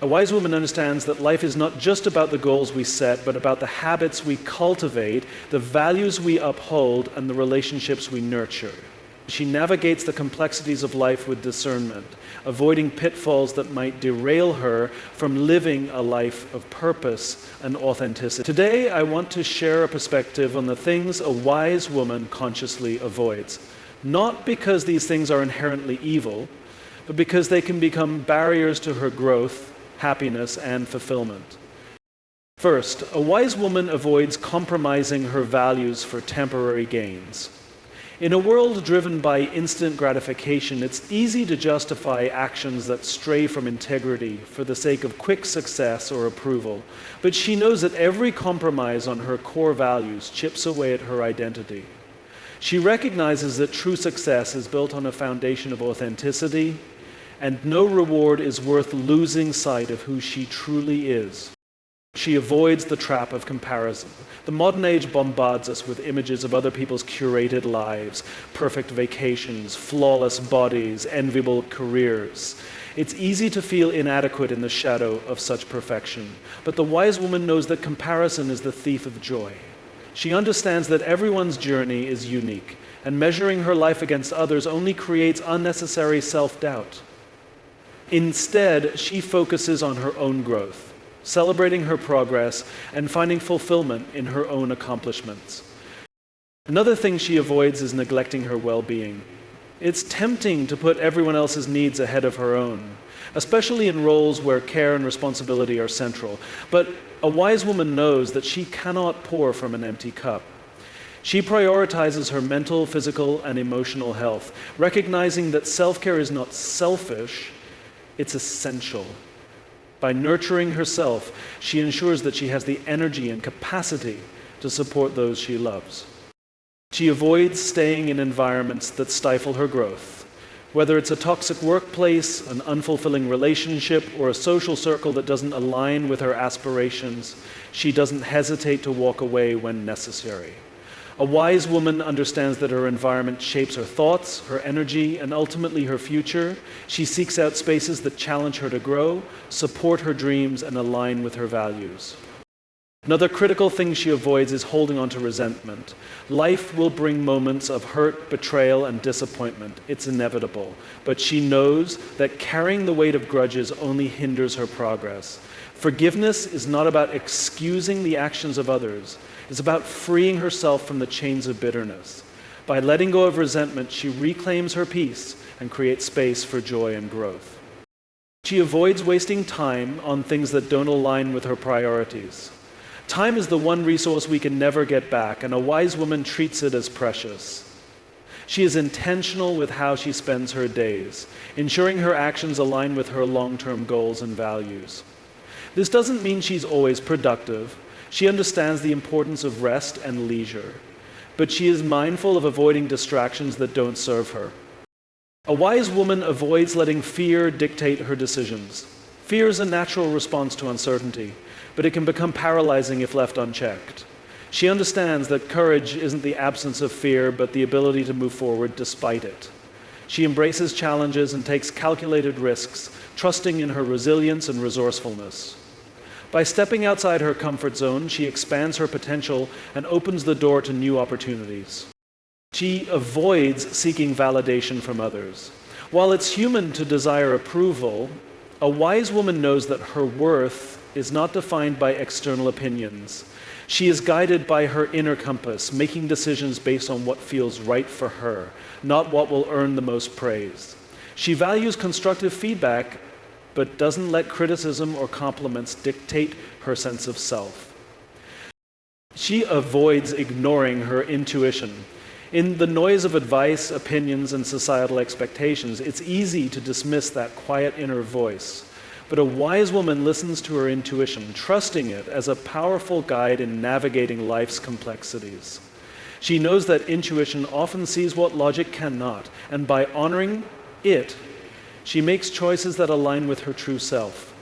A wise woman understands that life is not just about the goals we set, but about the habits we cultivate, the values we uphold, and the relationships we nurture. She navigates the complexities of life with discernment, avoiding pitfalls that might derail her from living a life of purpose and authenticity. Today, I want to share a perspective on the things a wise woman consciously avoids. Not because these things are inherently evil, but because they can become barriers to her growth, happiness, and fulfillment. First, a wise woman avoids compromising her values for temporary gains. In a world driven by instant gratification, it's easy to justify actions that stray from integrity for the sake of quick success or approval. But she knows that every compromise on her core values chips away at her identity. She recognizes that true success is built on a foundation of authenticity, and no reward is worth losing sight of who she truly is. She avoids the trap of comparison. The modern age bombards us with images of other people's curated lives, perfect vacations, flawless bodies, enviable careers. It's easy to feel inadequate in the shadow of such perfection, but the wise woman knows that comparison is the thief of joy. She understands that everyone's journey is unique, and measuring her life against others only creates unnecessary self-doubt. Instead, she focuses on her own growth, celebrating her progress and finding fulfillment in her own accomplishments. Another thing she avoids is neglecting her well-being. It's tempting to put everyone else's needs ahead of her own, especially in roles where care and responsibility are central. But a wise woman knows that she cannot pour from an empty cup. She prioritizes her mental, physical, and emotional health, recognizing that self-care is not selfish, it's essential. By nurturing herself, she ensures that she has the energy and capacity to support those she loves. She avoids staying in environments that stifle her growth. Whether it's a toxic workplace, an unfulfilling relationship, or a social circle that doesn't align with her aspirations, she doesn't hesitate to walk away when necessary. A wise woman understands that her environment shapes her thoughts, her energy, and ultimately her future. She seeks out spaces that challenge her to grow, support her dreams, and align with her values. Another critical thing she avoids is holding on to resentment. Life will bring moments of hurt, betrayal, and disappointment. It's inevitable. But she knows that carrying the weight of grudges only hinders her progress. Forgiveness is not about excusing the actions of others. It's about freeing herself from the chains of bitterness. By letting go of resentment, she reclaims her peace and creates space for joy and growth. She avoids wasting time on things that don't align with her priorities. Time is the one resource we can never get back, and a wise woman treats it as precious. She is intentional with how she spends her days, ensuring her actions align with her long-term goals and values. This doesn't mean she's always productive. She understands the importance of rest and leisure, but she is mindful of avoiding distractions that don't serve her. A wise woman avoids letting fear dictate her decisions. Fear is a natural response to uncertainty, but it can become paralyzing if left unchecked. She understands that courage isn't the absence of fear, but the ability to move forward despite it. She embraces challenges and takes calculated risks, trusting in her resilience and resourcefulness. By stepping outside her comfort zone, she expands her potential and opens the door to new opportunities. She avoids seeking validation from others. While it's human to desire approval, a wise woman knows that her worth is not defined by external opinions. She is guided by her inner compass, making decisions based on what feels right for her, not what will earn the most praise. She values constructive feedback, but doesn't let criticism or compliments dictate her sense of self. She avoids ignoring her intuition. In the noise of advice, opinions, and societal expectations, it's easy to dismiss that quiet inner voice. But a wise woman listens to her intuition, trusting it as a powerful guide in navigating life's complexities. She knows that intuition often sees what logic cannot, and by honoring it, she makes choices that align with her true self.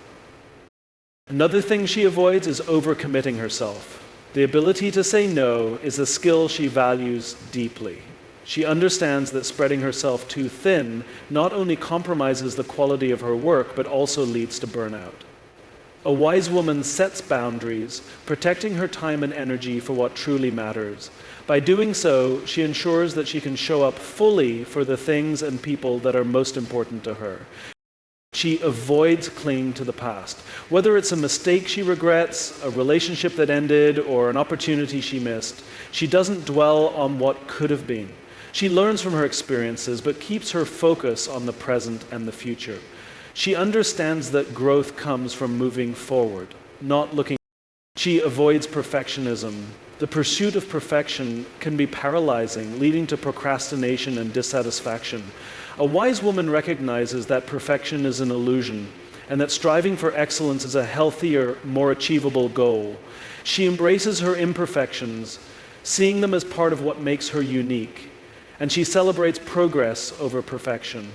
Another thing she avoids is overcommitting herself. The ability to say no is a skill she values deeply. She understands that spreading herself too thin not only compromises the quality of her work, but also leads to burnout. A wise woman sets boundaries, protecting her time and energy for what truly matters. By doing so, she ensures that she can show up fully for the things and people that are most important to her. She avoids clinging to the past. Whether it's a mistake she regrets, a relationship that ended, or an opportunity she missed, she doesn't dwell on what could have been. She learns from her experiences, but keeps her focus on the present and the future. She understands that growth comes from moving forward, not looking. She avoids perfectionism. The pursuit of perfection can be paralyzing, leading to procrastination and dissatisfaction. A wise woman recognizes that perfection is an illusion, and that striving for excellence is a healthier, more achievable goal. She embraces her imperfections, seeing them as part of what makes her unique, and she celebrates progress over perfection.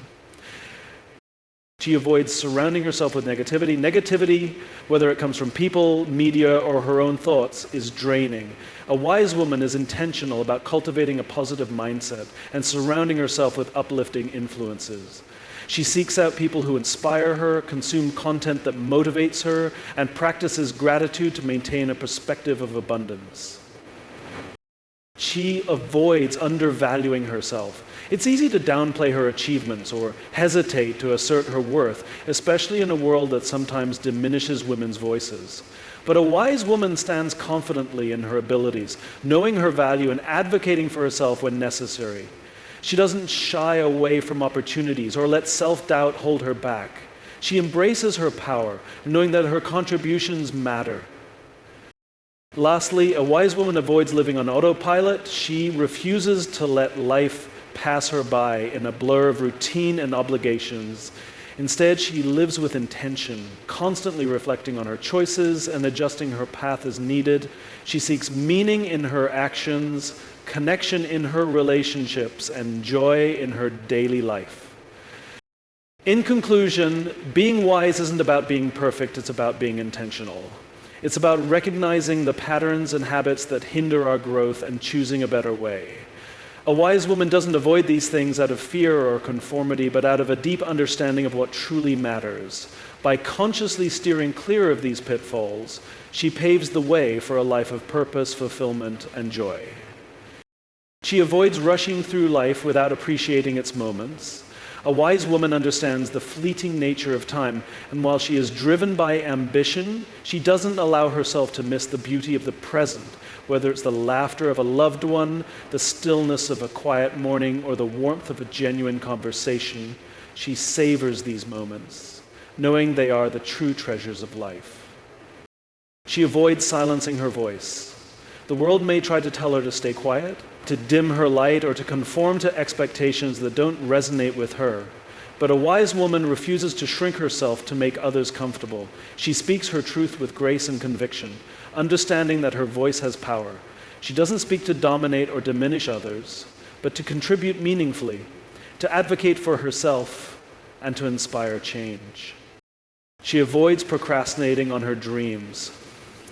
She avoids surrounding herself with negativity. Negativity, whether it comes from people, media, or her own thoughts, is draining. A wise woman is intentional about cultivating a positive mindset and surrounding herself with uplifting influences. She seeks out people who inspire her, consume content that motivates her, and practices gratitude to maintain a perspective of abundance. She avoids undervaluing herself. It's easy to downplay her achievements or hesitate to assert her worth, especially in a world that sometimes diminishes women's voices. But a wise woman stands confidently in her abilities, knowing her value and advocating for herself when necessary. She doesn't shy away from opportunities or let self-doubt hold her back. She embraces her power, knowing that her contributions matter. Lastly, a wise woman avoids living on autopilot. She refuses to let life pass her by in a blur of routine and obligations. Instead, she lives with intention, constantly reflecting on her choices and adjusting her path as needed. She seeks meaning in her actions, connection in her relationships, and joy in her daily life. In conclusion, being wise isn't about being perfect, it's about being intentional. It's about recognizing the patterns and habits that hinder our growth and choosing a better way. A wise woman doesn't avoid these things out of fear or conformity, but out of a deep understanding of what truly matters. By consciously steering clear of these pitfalls, she paves the way for a life of purpose, fulfillment, and joy. She avoids rushing through life without appreciating its moments. A wise woman understands the fleeting nature of time, and while she is driven by ambition, she doesn't allow herself to miss the beauty of the present, whether it's the laughter of a loved one, the stillness of a quiet morning, or the warmth of a genuine conversation. She savors these moments, knowing they are the true treasures of life. She avoids silencing her voice. The world may try to tell her to stay quiet, to dim her light, or to conform to expectations that don't resonate with her. But a wise woman refuses to shrink herself to make others comfortable. She speaks her truth with grace and conviction, understanding that her voice has power. She doesn't speak to dominate or diminish others, but to contribute meaningfully, to advocate for herself, and to inspire change. She avoids procrastinating on her dreams.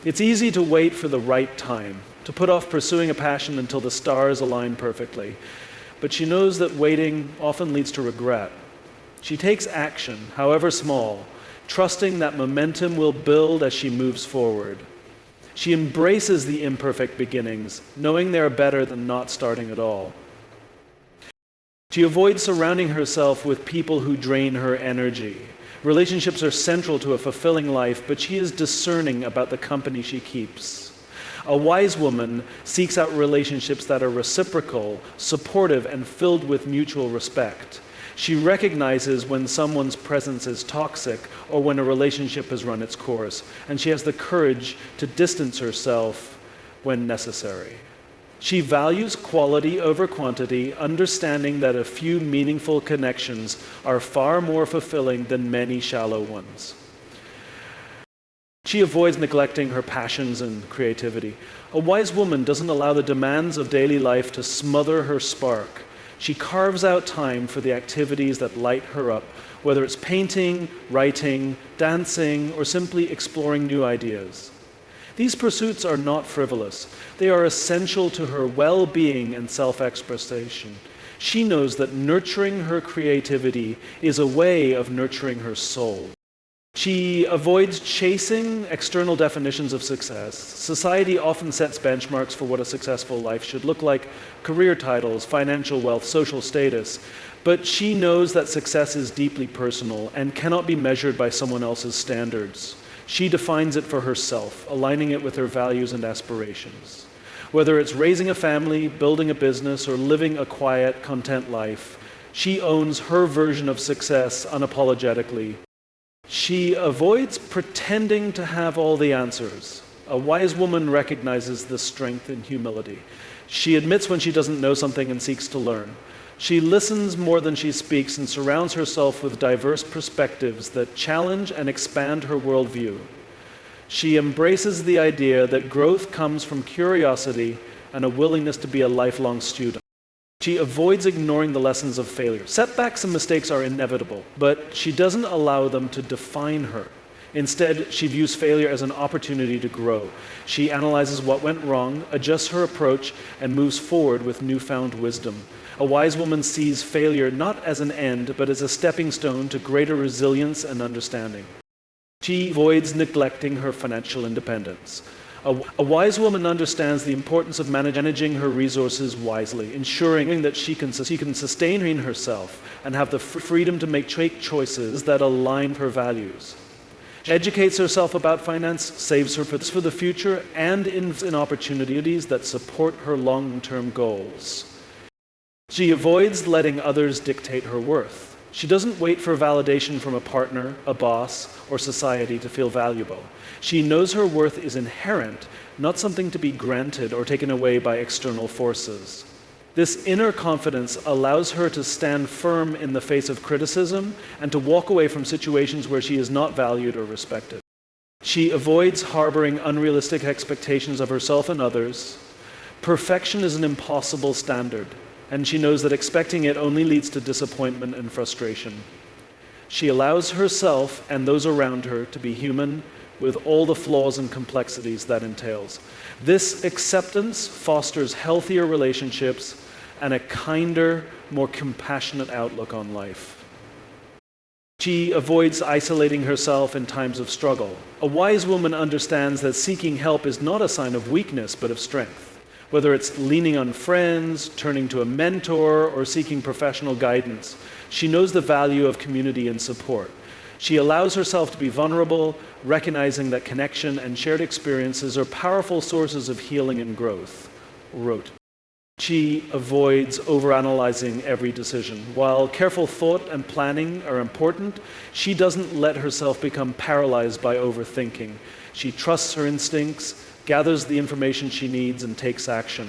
It's easy to wait for the right time, to put off pursuing a passion until the stars align perfectly. But she knows that waiting often leads to regret. She takes action, however small, trusting that momentum will build as she moves forward. She embraces the imperfect beginnings, knowing they are better than not starting at all. She avoids surrounding herself with people who drain her energy. Relationships are central to a fulfilling life, but she is discerning about the company she keeps. A wise woman seeks out relationships that are reciprocal, supportive, and filled with mutual respect. She recognizes when someone's presence is toxic or when a relationship has run its course, and she has the courage to distance herself when necessary. She values quality over quantity, understanding that a few meaningful connections are far more fulfilling than many shallow ones. She avoids neglecting her passions and creativity. A wise woman doesn't allow the demands of daily life to smother her spark. She carves out time for the activities that light her up, whether it's painting, writing, dancing, or simply exploring new ideas. These pursuits are not frivolous. They are essential to her well-being and self-expression. She knows that nurturing her creativity is a way of nurturing her soul. She avoids chasing external definitions of success. Society often sets benchmarks for what a successful life should look like: career titles, financial wealth, social status. But she knows that success is deeply personal and cannot be measured by someone else's standards. She defines it for herself, aligning it with her values and aspirations. Whether it's raising a family, building a business, or living a quiet, content life, she owns her version of success unapologetically. She avoids pretending to have all the answers. A wise woman recognizes this strength in humility. She admits when she doesn't know something and seeks to learn. She listens more than she speaks and surrounds herself with diverse perspectives that challenge and expand her worldview. She embraces the idea that growth comes from curiosity and a willingness to be a lifelong student. She avoids ignoring the lessons of failure. Setbacks and mistakes are inevitable, but she doesn't allow them to define her. Instead, she views failure as an opportunity to grow. She analyzes what went wrong, adjusts her approach, and moves forward with newfound wisdom. A wise woman sees failure not as an end, but as a stepping stone to greater resilience and understanding. She avoids neglecting her financial independence. A wise woman understands the importance of managing her resources wisely, ensuring that she can sustain herself and have the freedom to make choices that align with her values. She educates herself about finance, saves her for the future, and in opportunities that support her long-term goals. She avoids letting others dictate her worth. She doesn't wait for validation from a partner, a boss, or society to feel valuable. She knows her worth is inherent, not something to be granted or taken away by external forces. This inner confidence allows her to stand firm in the face of criticism and to walk away from situations where she is not valued or respected. She avoids harboring unrealistic expectations of herself and others. Perfection is an impossible standard, and she knows that expecting it only leads to disappointment and frustration. She allows herself and those around her to be human with all the flaws and complexities that entails. This acceptance fosters healthier relationships and a kinder, more compassionate outlook on life. She avoids isolating herself in times of struggle. A wise woman understands that seeking help is not a sign of weakness, but of strength. Whether it's leaning on friends, turning to a mentor, or seeking professional guidance, she knows the value of community and support. She allows herself to be vulnerable, recognizing that connection and shared experiences are powerful sources of healing and growth. She avoids overanalyzing every decision. While careful thought and planning are important, she doesn't let herself become paralyzed by overthinking. She trusts her instincts, gathers the information she needs, and takes action.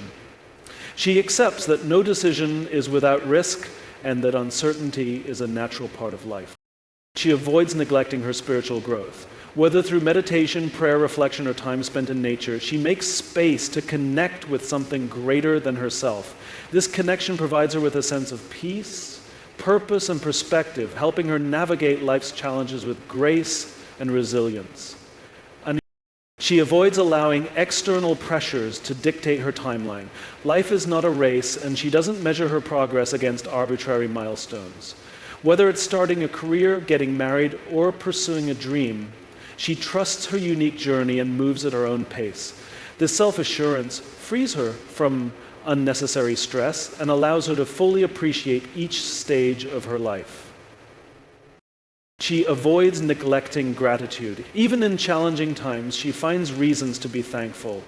She accepts that no decision is without risk and that uncertainty is a natural part of life. She avoids neglecting her spiritual growth. Whether through meditation, prayer, reflection, or time spent in nature, she makes space to connect with something greater than herself. This connection provides her with a sense of peace, purpose, and perspective, helping her navigate life's challenges with grace and resilience. She avoids allowing external pressures to dictate her timeline. Life is not a race, and she doesn't measure her progress against arbitrary milestones. Whether it's starting a career, getting married, or pursuing a dream, she trusts her unique journey and moves at her own pace. This self-assurance frees her from unnecessary stress and allows her to fully appreciate each stage of her life. She avoids neglecting gratitude. Even in challenging times, she finds reasons to be thankful.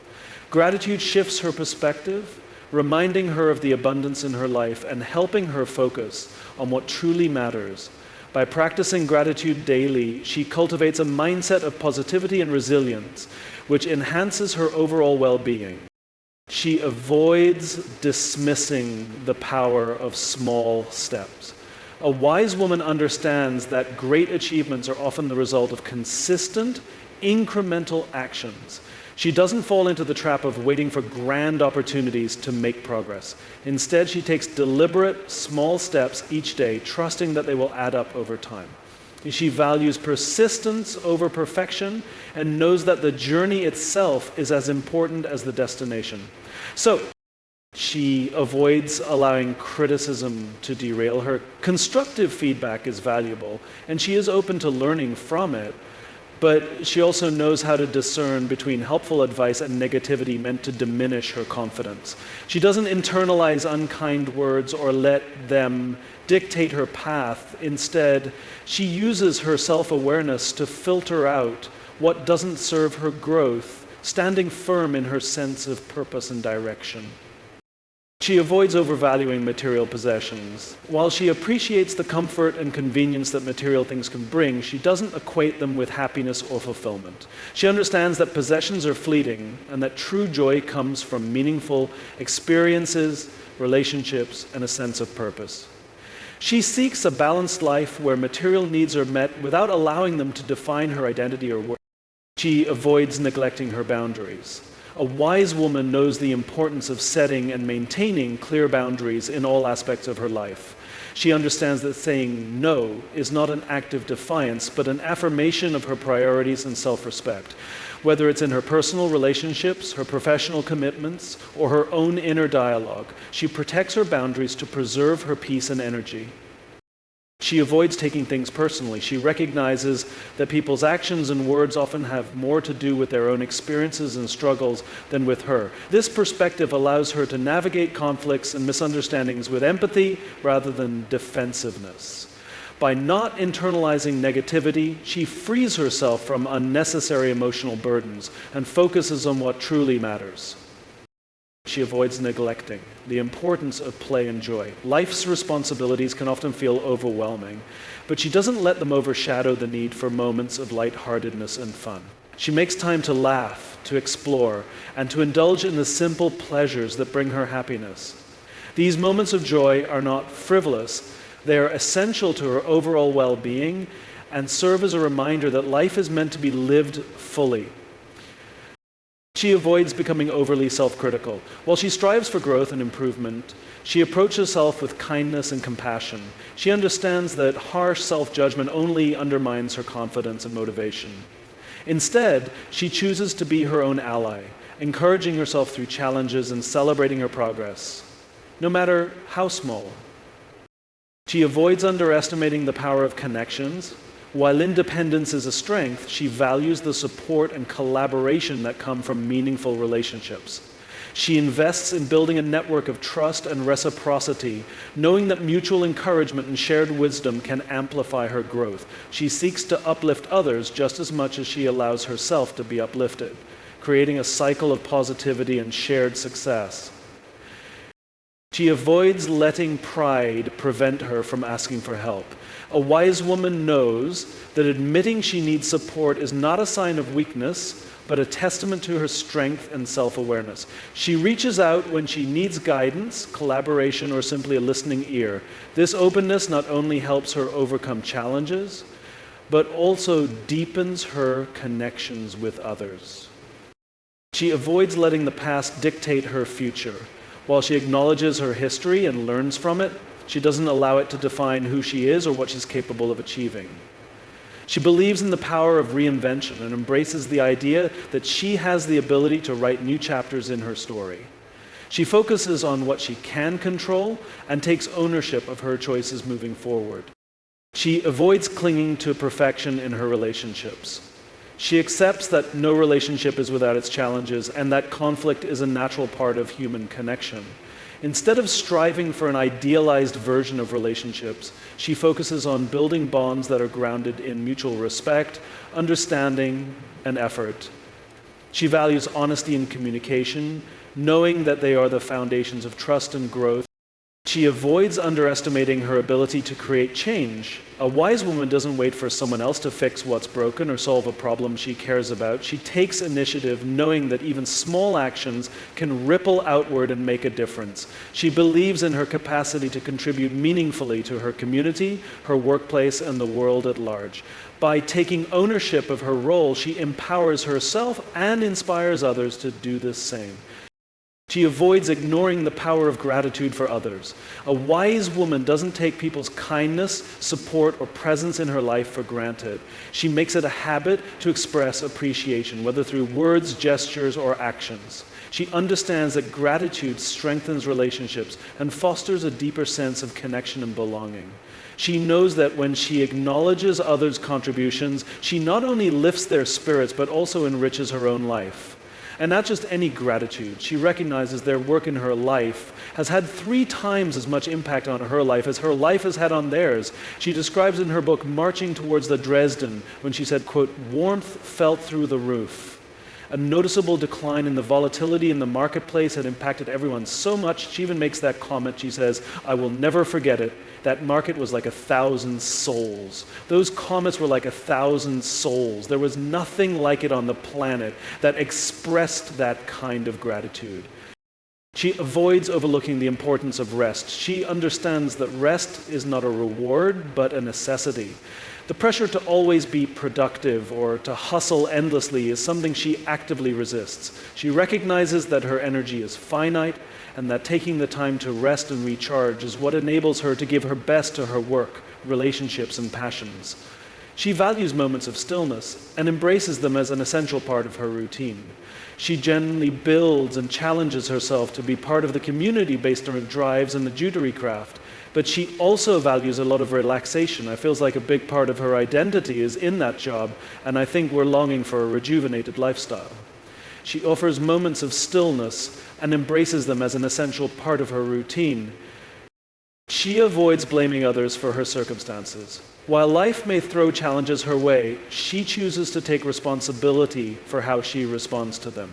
Gratitude shifts her perspective, reminding her of the abundance in her life and helping her focus on what truly matters. By practicing gratitude daily, she cultivates a mindset of positivity and resilience, which enhances her overall well-being. She avoids dismissing the power of small steps. A wise woman understands that great achievements are often the result of consistent, incremental actions. She doesn't fall into the trap of waiting for grand opportunities to make progress. Instead, she takes deliberate, small steps each day, trusting that they will add up over time. She values persistence over perfection and knows that the journey itself is as important as the destination. So, She avoids allowing criticism to derail her. Constructive feedback is valuable, and she is open to learning from it, but she also knows how to discern between helpful advice and negativity meant to diminish her confidence. She doesn't internalize unkind words or let them dictate her path. Instead, she uses her self-awareness to filter out what doesn't serve her growth, standing firm in her sense of purpose and direction. She avoids overvaluing material possessions. While she appreciates the comfort and convenience that material things can bring, she doesn't equate them with happiness or fulfillment. She understands that possessions are fleeting and that true joy comes from meaningful experiences, relationships, and a sense of purpose. She seeks a balanced life where material needs are met without allowing them to define her identity or worth. She avoids neglecting her boundaries. A wise woman knows the importance of setting and maintaining clear boundaries in all aspects of her life. She understands that saying no is not an act of defiance, but an affirmation of her priorities and self-respect. Whether it's in her personal relationships, her professional commitments, or her own inner dialogue, she protects her boundaries to preserve her peace and energy. She avoids taking things personally. She recognizes that people's actions and words often have more to do with their own experiences and struggles than with her. This perspective allows her to navigate conflicts and misunderstandings with empathy rather than defensiveness. By not internalizing negativity, she frees herself from unnecessary emotional burdens and focuses on what truly matters. She avoids neglecting the importance of play and joy. Life's responsibilities can often feel overwhelming, but she doesn't let them overshadow the need for moments of lightheartedness and fun. She makes time to laugh, to explore, and to indulge in the simple pleasures that bring her happiness. These moments of joy are not frivolous. They are essential to her overall well-being and serve as a reminder that life is meant to be lived fully. She avoids becoming overly self-critical. While she strives for growth and improvement, she approaches herself with kindness and compassion. She understands that harsh self-judgment only undermines her confidence and motivation. Instead, she chooses to be her own ally, encouraging herself through challenges and celebrating her progress, no matter how small. She avoids underestimating the power of connections. While independence is a strength, she values the support and collaboration that come from meaningful relationships. She invests in building a network of trust and reciprocity, knowing that mutual encouragement and shared wisdom can amplify her growth. She seeks to uplift others just as much as she allows herself to be uplifted, creating a cycle of positivity and shared success. She avoids letting pride prevent her from asking for help. A wise woman knows that admitting she needs support is not a sign of weakness, but a testament to her strength and self-awareness. She reaches out when she needs guidance, collaboration, or simply a listening ear. This openness not only helps her overcome challenges, but also deepens her connections with others. She avoids letting the past dictate her future. While she acknowledges her history and learns from it, she doesn't allow it to define who she is or what she's capable of achieving. She believes in the power of reinvention and embraces the idea that she has the ability to write new chapters in her story. She focuses on what she can control and takes ownership of her choices moving forward. She avoids clinging to perfection in her relationships. She accepts that no relationship is without its challenges and that conflict is a natural part of human connection. Instead of striving for an idealized version of relationships, she focuses on building bonds that are grounded in mutual respect, understanding, and effort. She values honesty and communication, knowing that they are the foundations of trust and growth. She avoids underestimating her ability to create change. A wise woman doesn't wait for someone else to fix what's broken or solve a problem she cares about. She takes initiative, knowing that even small actions can ripple outward and make a difference. She believes in her capacity to contribute meaningfully to her community, her workplace, and the world at large. By taking ownership of her role, she empowers herself and inspires others to do the same. She avoids ignoring the power of gratitude for others. A wise woman doesn't take people's kindness, support, or presence in her life for granted. She makes it a habit to express appreciation, whether through words, gestures, or actions. She understands that gratitude strengthens relationships and fosters a deeper sense of connection and belonging. She knows that when she acknowledges others' contributions, she not only lifts their spirits, but also enriches her own life. And not just any gratitude. She recognizes their work in her life has had 3 times as much impact on her life as her life has had on theirs. She describes in her book Marching Towards the Dresden when she said, quote, "Warmth felt through the roof. A noticeable decline in the volatility in the marketplace had impacted everyone so much." She even makes that comment. She says, "I will never forget it. That market was like 1,000 souls. Those comments were like 1,000 souls. There was nothing like it on the planet that expressed that kind of gratitude." She avoids overlooking the importance of rest. She understands that rest is not a reward, but a necessity. The pressure to always be productive or to hustle endlessly is something she actively resists. She recognizes that her energy is finite and that taking the time to rest and recharge is what enables her to give her best to her work, relationships, and passions. She values moments of stillness and embraces them as an essential part of her routine. She genuinely builds and challenges herself to be part of the community based on her drives and the jewelry craft. But she also values a lot of relaxation. It feels like a big part of her identity is in that job, and I think we're longing for a rejuvenated lifestyle. She offers moments of stillness and embraces them as an essential part of her routine. She avoids blaming others for her circumstances. While life may throw challenges her way, she chooses to take responsibility for how she responds to them.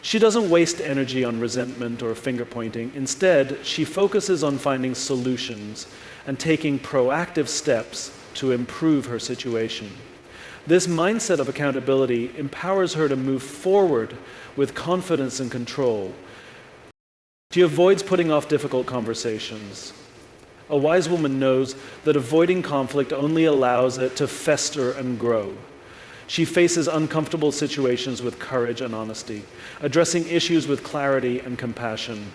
She doesn't waste energy on resentment or finger-pointing. Instead, she focuses on finding solutions and taking proactive steps to improve her situation. This mindset of accountability empowers her to move forward with confidence and control. She avoids putting off difficult conversations. A wise woman knows that avoiding conflict only allows it to fester and grow. She faces uncomfortable situations with courage and honesty, addressing issues with clarity and compassion.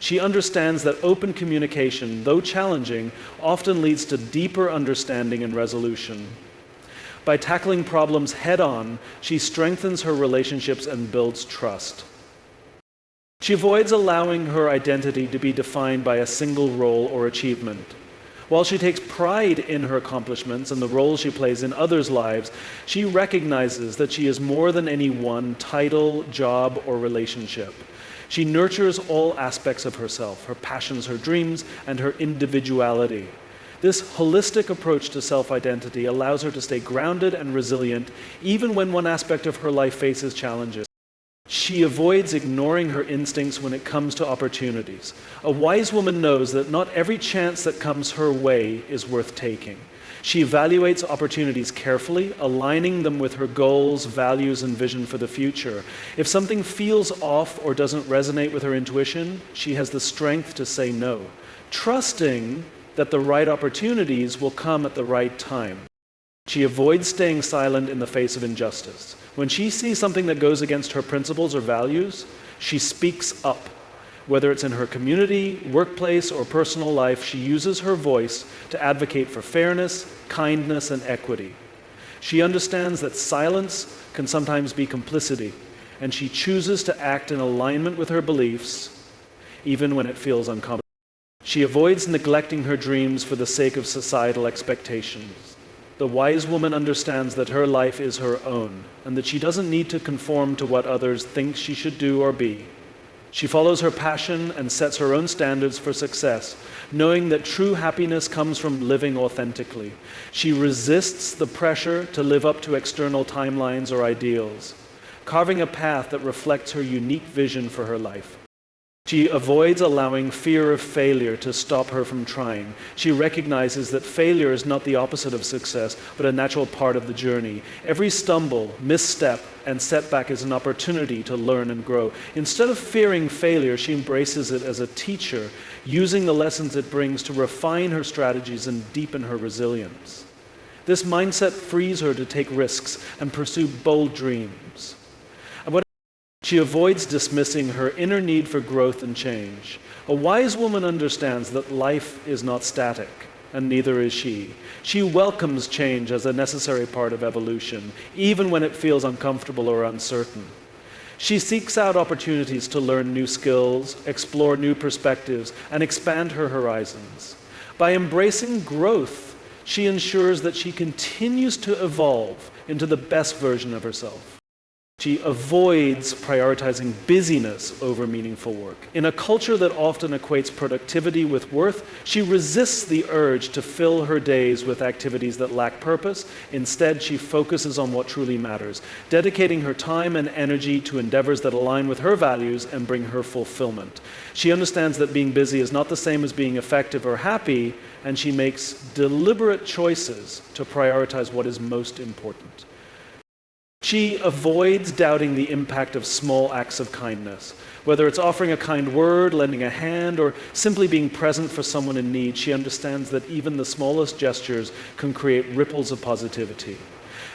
She understands that open communication, though challenging, often leads to deeper understanding and resolution. By tackling problems head-on, she strengthens her relationships and builds trust. She avoids allowing her identity to be defined by a single role or achievement. While she takes pride in her accomplishments and the role she plays in others' lives, she recognizes that she is more than any one title, job, or relationship. She nurtures all aspects of herself, her passions, her dreams, and her individuality. This holistic approach to self-identity allows her to stay grounded and resilient even when one aspect of her life faces challenges. She avoids ignoring her instincts when it comes to opportunities. A wise woman knows that not every chance that comes her way is worth taking. She evaluates opportunities carefully, aligning them with her goals, values, and vision for the future. If something feels off or doesn't resonate with her intuition, she has the strength to say no, trusting that the right opportunities will come at the right time. She avoids staying silent in the face of injustice. When she sees something that goes against her principles or values, she speaks up. Whether it's in her community, workplace, or personal life, she uses her voice to advocate for fairness, kindness, and equity. She understands that silence can sometimes be complicity, and she chooses to act in alignment with her beliefs, even when it feels uncomfortable. She avoids neglecting her dreams for the sake of societal expectations. The wise woman understands that her life is her own, and that she doesn't need to conform to what others think she should do or be. She follows her passion and sets her own standards for success, knowing that true happiness comes from living authentically. She resists the pressure to live up to external timelines or ideals, carving a path that reflects her unique vision for her life. She avoids allowing fear of failure to stop her from trying. She recognizes that failure is not the opposite of success, but a natural part of the journey. Every stumble, misstep, and setback is an opportunity to learn and grow. Instead of fearing failure, she embraces it as a teacher, using the lessons it brings to refine her strategies and deepen her resilience. This mindset frees her to take risks and pursue bold dreams. She avoids dismissing her inner need for growth and change. A wise woman understands that life is not static, and neither is she. She welcomes change as a necessary part of evolution, even when it feels uncomfortable or uncertain. She seeks out opportunities to learn new skills, explore new perspectives, and expand her horizons. By embracing growth, she ensures that she continues to evolve into the best version of herself. She avoids prioritizing busyness over meaningful work. In a culture that often equates productivity with worth, she resists the urge to fill her days with activities that lack purpose. Instead, she focuses on what truly matters, dedicating her time and energy to endeavors that align with her values and bring her fulfillment. She understands that being busy is not the same as being effective or happy, and she makes deliberate choices to prioritize what is most important. She avoids doubting the impact of small acts of kindness. Whether it's offering a kind word, lending a hand, or simply being present for someone in need, she understands that even the smallest gestures can create ripples of positivity.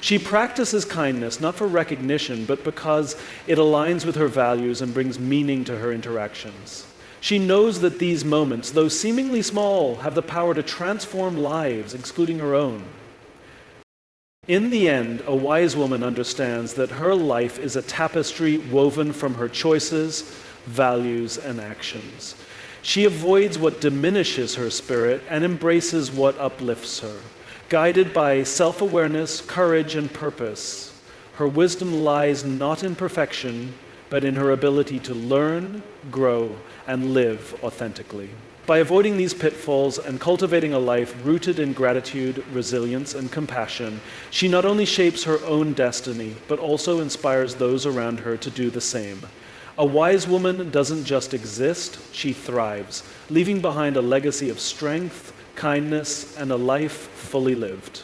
She practices kindness not for recognition, but because it aligns with her values and brings meaning to her interactions. She knows that these moments, though seemingly small, have the power to transform lives, including her own. In the end, a wise woman understands that her life is a tapestry woven from her choices, values, and actions. She avoids what diminishes her spirit and embraces what uplifts her. Guided by self-awareness, courage, and purpose, her wisdom lies not in perfection, but in her ability to learn, grow, and live authentically. By avoiding these pitfalls and cultivating a life rooted in gratitude, resilience, and compassion, she not only shapes her own destiny, but also inspires those around her to do the same. A wise woman doesn't just exist, she thrives, leaving behind a legacy of strength, kindness, and a life fully lived.